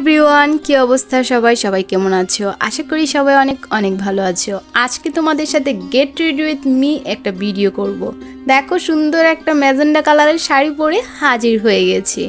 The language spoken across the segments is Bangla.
এভরিওয়ান, কি অবস্থা সবাই? সবাই কেমন আছো? আশা করি সবাই অনেক অনেক ভালো আছো। আজকে তোমাদের সাথে গেট রেডি উইথ মি একটা ভিডিও করব। দেখো, সুন্দর একটা ম্যাজেন্ডা কালারের শাড়ি পরে হাজির হয়ে গেছি।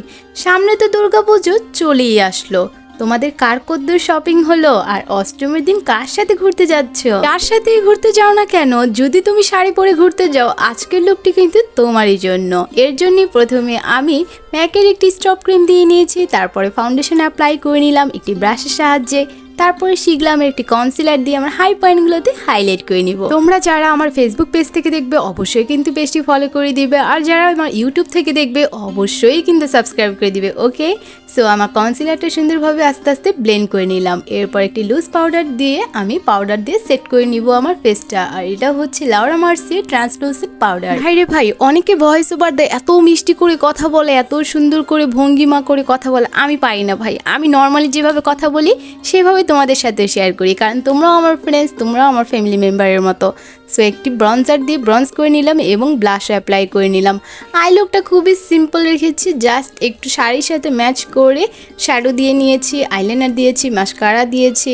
সামনে তো দুর্গা পুজো চলেই আসলো। তোমাদের কার কদ্দূর শপিং হলো? আর অষ্টমীর দিন কার সাথে ঘুরতে যাচ্ছ? কার সাথেই ঘুরতে যাও না কেন, যদি তুমি শাড়ি পরে ঘুরতে যাও, আজকের লুকটি কিন্তু তোমারই জন্য। এর জন্যই প্রথমে আমি ম্যাকের একটি স্টপ ক্রিম দিয়ে নিয়েছি, তারপরে ফাউন্ডেশন অ্যাপ্লাই করে নিলাম একটি ব্রাশের সাহায্যে, তারপরে শিখলামের একটি কনসিলার দিয়ে আমার হাই পয়েন্টগুলোতে হাইলাইট করে নিব। তোমরা যারা আমার ফেসবুক পেজ থেকে দেখবে অবশ্যই কিন্তু পেজটি ফলো করে দিবে, আর যারা আমার ইউটিউব থেকে দেখবে অবশ্যই কিন্তু সাবস্ক্রাইব করে দিবে। ওকে, সো আমার কনসিলারটা সুন্দরভাবে আস্তে আস্তে ব্লেন্ড করে নিলাম। এরপর একটি লুজ পাউডার দিয়ে আমি পাউডার দিয়ে সেট করে নিব আমার ফেসটা। আর এটা হচ্ছে লাউরা মার্সির ট্রান্সলুসেন্ট পাউডার। ভাই রে ভাই, অনেকে ভয়েস ওভার দেয়, এত মিষ্টি করে কথা বলে, এত সুন্দর করে ভঙ্গিমা করে কথা বলে। আমি পারি না ভাই, আমি নর্মালি যেভাবে কথা বলি সেভাবে তোমাদের সাথে শেয়ার করি, কারণ তোমরাও আমার ফ্রেন্ডস, তোমরাও আমার ফ্যামিলি মেম্বারের মতো। সো একটি ব্রঞ্জার দিয়ে ব্রঞ্জ করে নিলাম এবং ব্লাশ অ্যাপ্লাই করে নিলাম। আই লুকটা খুবই সিম্পল রেখেছি, জাস্ট একটু শাড়ির সাথে ম্যাচ করে শ্যাডো দিয়ে নিয়েছি, আইলাইনার দিয়েছি, মাস্কারা দিয়েছি,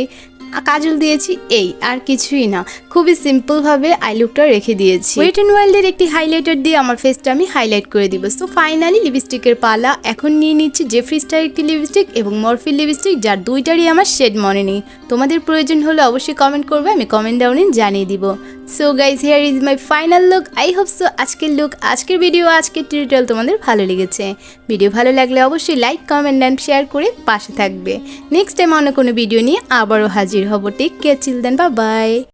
কাজল দিয়েছি, এই আর কিছুই না। খুবই সিম্পলভাবে আই লুকটা রেখে দিয়েছি। ওয়েট অ্যান্ড ওয়াইল্ডের একটি হাইলাইটার দিয়ে আমার ফেসটা আমি হাইলাইট করে দিব। সো ফাইনালি লিপস্টিকের পালা। এখন নিয়ে নিচ্ছি জেফ্রি স্টার একটি লিপস্টিক এবং মরফি লিপস্টিক, যার দুইটারই আমার শেড মনে নেই। তোমাদের প্রয়োজন হলে অবশ্যই কমেন্ট করবে, আমি কমেন্ট ডাউনে জানিয়ে দিব। So guys, here is my final look. I hope so আজকের ভিডিও, আজকের টিউটোরিয়াল তোমাদের ভালো লেগেছে। ভিডিও ভালো লাগলে অবশ্যই লাইক, কমেন্ট অ্যান্ড শেয়ার করে পাশে থাকবে। নেক্সট টাইম অন্য কোনো ভিডিও নিয়ে আবারও হাজির হব। টেক কেয়ার, চিল দেন, বাই বাই।